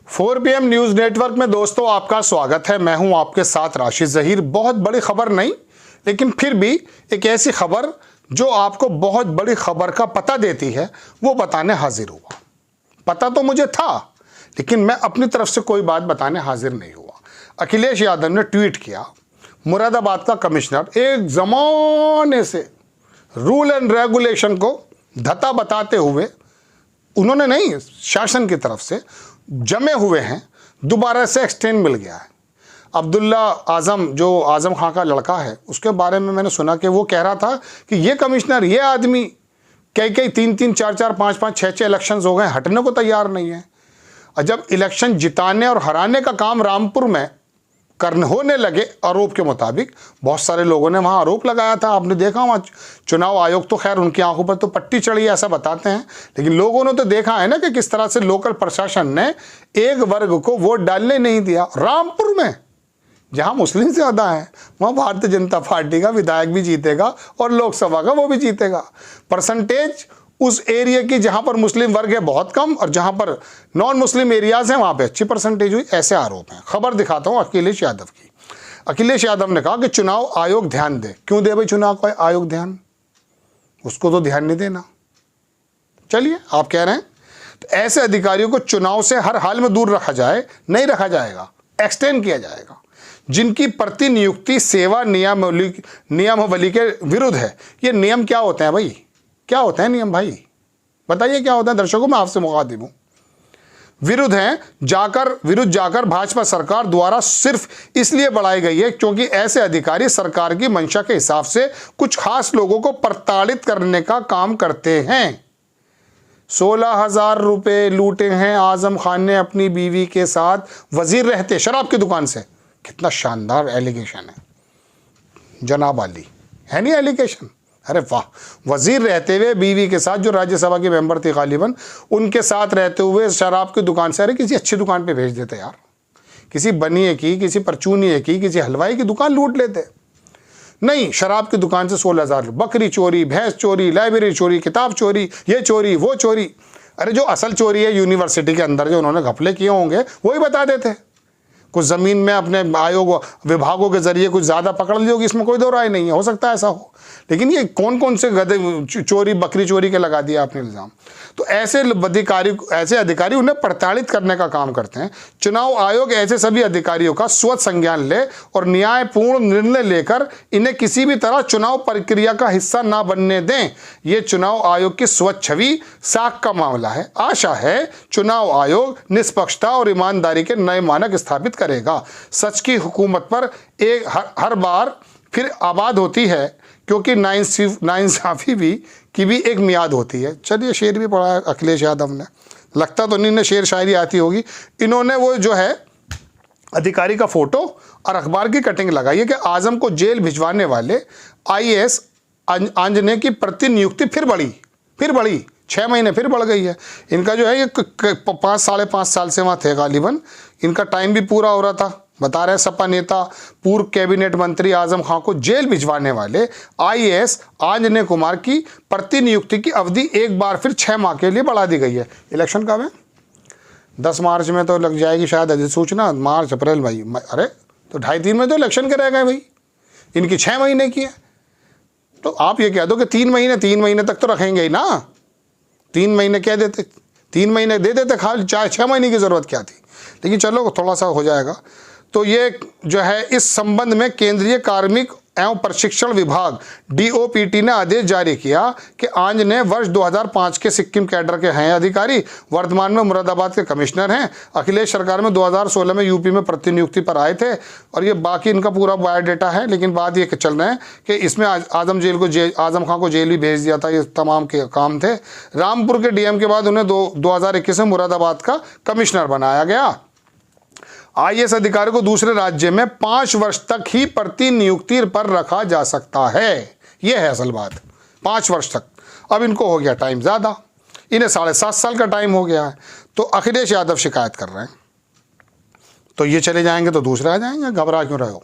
4 PM news network में दोस्तों आपका स्वागत है। मैं हूं आपके साथ राशिद जहीर। बहुत बड़ी खबर नहीं, लेकिन फिर भी एक ऐसी खबर जो आपको बहुत बड़ी खबर का पता देती है, वो बताने हाजिर हुआ। पता तो मुझे था, लेकिन मैं अपनी तरफ से कोई बात बताने हाजिर नहीं हुआ। अखिलेश यादव ने ट्वीट किया, मुरादाबाद का कमिश्नर एक जमाने से रूल एंड रेगुलेशन को धता बताते हुए, उन्होंने नहीं, शासन की तरफ से जमे हुए हैं, दोबारा से एक्सटेंड मिल गया है। अब्दुल्ला आजम, जो आजम खां का लड़का है, उसके बारे में मैंने सुना कि वो कह रहा था कि ये कमिश्नर, ये आदमी कई 3-3, 4-4, 5-5, 6-6 इलेक्शंस हो गए, हटने को तैयार नहीं है। और जब इलेक्शन जिताने और हराने का काम रामपुर में करने होने लगे, आरोप के मुताबिक बहुत सारे लोगों ने वहाँ आरोप लगाया था। आपने देखा वहाँ चुनाव आयोग तो खैर उनकी आंखों पर तो पट्टी चढ़ी है, ऐसा बताते हैं, लेकिन लोगों ने तो देखा है ना कि किस तरह से लोकल प्रशासन ने एक वर्ग को वोट डालने नहीं दिया। रामपुर में जहाँ मुस्लिम ज़्यादा है, वहाँ भारतीय जनता पार्टी का विधायक भी जीतेगा और लोकसभा का वो भी जीतेगा। परसेंटेज उस एरिया की जहाँ पर मुस्लिम वर्ग है बहुत कम, और जहाँ पर नॉन मुस्लिम एरियाज़ हैं वहाँ पे अच्छी परसेंटेज हुई, ऐसे आरोप हैं। खबर दिखाता हूँ अखिलेश यादव की। अखिलेश यादव ने कहा कि चुनाव आयोग ध्यान दे। क्यों दे भाई चुनाव आयोग ध्यान? उसको तो ध्यान नहीं देना। चलिए, आप कह रहे हैं तो ऐसे अधिकारियों को चुनाव से हर हाल में दूर रखा जाए, नहीं रखा जाएगा, एक्सटेंड किया जाएगा। जिनकी प्रतिनियुक्ति सेवा नियमावली के विरुद्ध है। ये नियम क्या होते हैं भाई? क्या होते हैं नियम भाई? बताइए क्या होता है दर्शकों, मैं आपसे मुखातिब हूं। विरुद्ध जाकर भाजपा सरकार द्वारा सिर्फ इसलिए बढ़ाई गई है क्योंकि ऐसे अधिकारी सरकार की मंशा के हिसाब से कुछ खास लोगों को प्रताड़ित करने का काम करते हैं। 16,000 रुपए लूटे हैं आजम खान ने अपनी बीवी के साथ वजीर रहते शराब की दुकान से। कितना शानदार एलिगेशन है जनाब अली, है नहीं एलिगेशन? अरे वाह, वजीर रहते हुए बीवी के साथ, जो राज्यसभा के मेंबर थे गालिबन, उनके साथ रहते हुए शराब की दुकान से, अरे किसी अच्छी दुकान पे भेज देते यार, किसी बनिए की, किसी परचूनिए की, किसी हलवाई की दुकान लूट लेते। नहीं, शराब की दुकान से 16,000, बकरी चोरी, भैंस चोरी, लाइब्रेरी चोरी, किताब चोरी, ये चोरी वो चोरी। अरे जो असल चोरी है यूनिवर्सिटी के अंदर जो उन्होंने घपले किए होंगे वही बता देते। कुछ ज़मीन में अपने आयोग विभागों के जरिए कुछ ज़्यादा पकड़ ली होगी, इसमें कोई दो राय नहीं है, हो सकता है ऐसा हो। लेकिन ये कौन कौन से गधे चोरी, बकरी चोरी के लगा दिया आपने इल्ज़ाम? तो ऐसे अधिकारी उन्हें प्रताड़ित करने का काम करते हैं। चुनाव आयोग ऐसे सभी अधिकारियों का स्वतः संज्ञान ले और न्यायपूर्ण निर्णय लेकर इन्हें किसी भी तरह चुनाव प्रक्रिया का हिस्सा ना बनने दें। ये चुनाव आयोग की स्वच्छ छवि साख का मामला है। आशा है चुनाव आयोग निष्पक्षता और ईमानदारी के नए मानक स्थापित करेगा। सच की हुकूमत पर हर बार फिर आबाद होती है, क्योंकि नाइंसाफी की भी एक मियाद होती है। चलिए, शेर भी पढ़ा है अखिलेश यादव ने, लगता तो नहीं ने शेर शायरी आती होगी। इन्होंने वो जो है अधिकारी का फोटो और अखबार की कटिंग लगाई है कि आजम को जेल भिजवाने वाले IAS आंजने की प्रतिनियुक्ति फिर बढ़ी 6 महीने फिर बढ़ गई है। इनका जो है ये 5 साढ़े 5 साल से वहाँ थे गालिबन, इनका टाइम भी पूरा हो रहा था। बता रहे सपा नेता पूर्व कैबिनेट मंत्री आजम खां को जेल भिजवाने वाले IAS आंजने कुमार की प्रतिनियुक्ति की अवधि एक बार फिर 6 माह के लिए बढ़ा दी गई है। इलेक्शन कब है? 10 मार्च में तो लग जाएगी शायद अधिसूचना, मार्च अप्रैल मई। अरे तो 2.5-3 में तो इलेक्शन के रह गए भाई, इनकी 6 महीने की है। तो आप ये कह दो कि 3 महीने तक तो रखेंगे ही ना। 3 महीने कह देते, 3 महीने दे देते, खाली 6 महीने की ज़रूरत क्या थी? लेकिन चलो थोड़ा सा हो जाएगा। तो ये जो है, इस संबंध में केंद्रीय कार्मिक एवं प्रशिक्षण विभाग DOPT ने आदेश जारी किया कि आंजने वर्ष 2005 के सिक्किम कैडर के हैं अधिकारी, वर्तमान में मुरादाबाद के कमिश्नर हैं। अखिलेश सरकार में 2016 में यूपी में प्रतिनियुक्ति पर आए थे, और ये बाकी इनका पूरा बायोडाटा है। लेकिन बात ये चल रहे हैं कि इसमें आजम खां को जेल भी भेज दिया था। ये तमाम के काम थे। रामपुर के DM के बाद उन्हें 2021 में मुरादाबाद का कमिश्नर बनाया गया। IAS अधिकारी को दूसरे राज्य में 5 वर्ष तक ही प्रतिनियुक्ति पर रखा जा सकता है। यह है असल बात, 5 वर्ष तक। अब इनको हो गया टाइम ज़्यादा, इन्हें 7.5 साल का टाइम हो गया है। तो अखिलेश यादव शिकायत कर रहे हैं, तो ये चले जाएंगे तो दूसरे आ जाएंगे। घबरा क्यों रहे हो?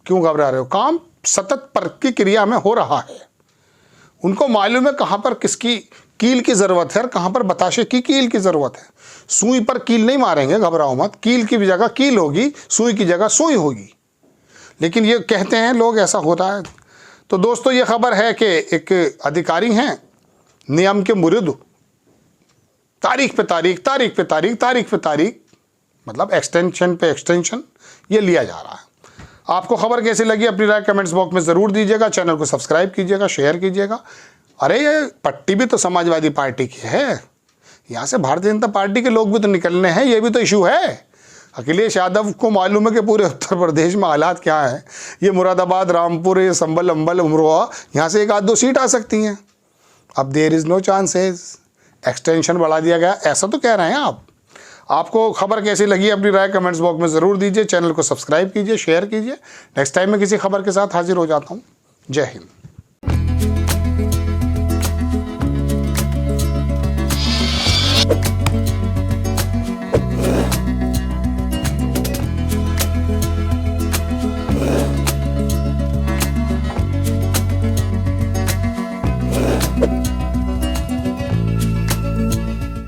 क्यों घबरा रहे हो? काम सतत प्रक्रिया में हो रहा है। उनको मालूम है कहाँ पर किसकी कील की ज़रूरत है, और कहाँ पर बताशे की कील की ज़रूरत है। सुई पर कील नहीं मारेंगे, घबराओ मत, कील की जगह कील होगी, सुई की जगह सुई होगी। लेकिन ये कहते हैं लोग, ऐसा होता है। तो दोस्तों ये खबर है कि एक अधिकारी हैं नियम के मुरीद, तारीख पे तारीख, तारीख पे तारीख, तारीख पे तारीख, मतलब एक्सटेंशन पे एक्सटेंशन ये लिया जा रहा है। आपको खबर कैसी लगी अपनी राय कमेंट्स बॉक्स में ज़रूर दीजिएगा। चैनल को सब्सक्राइब कीजिएगा, शेयर कीजिएगा। अरे ये पट्टी भी तो समाजवादी पार्टी की है, यहाँ से भारतीय जनता पार्टी के लोग भी तो निकलने हैं, ये भी तो इशू है। अखिलेश यादव को मालूम है कि पूरे उत्तर प्रदेश में हालात क्या है। ये मुरादाबाद, रामपुर, ये संभल, अम्बल, अमरोहा, यहाँ से एक आध दो सीट आ सकती हैं। अब there is no chances, extension बढ़ा दिया गया, ऐसा तो कह रहे हैं आप। आपको खबर कैसी लगी अपनी राय कमेंट्स बॉक्स में ज़रूर दीजिए। चैनल को सब्सक्राइब कीजिए, शेयर कीजिए। नेक्स्ट टाइम मैं किसी खबर के साथ हाजिर हो जाता हूँ। जय हिंद।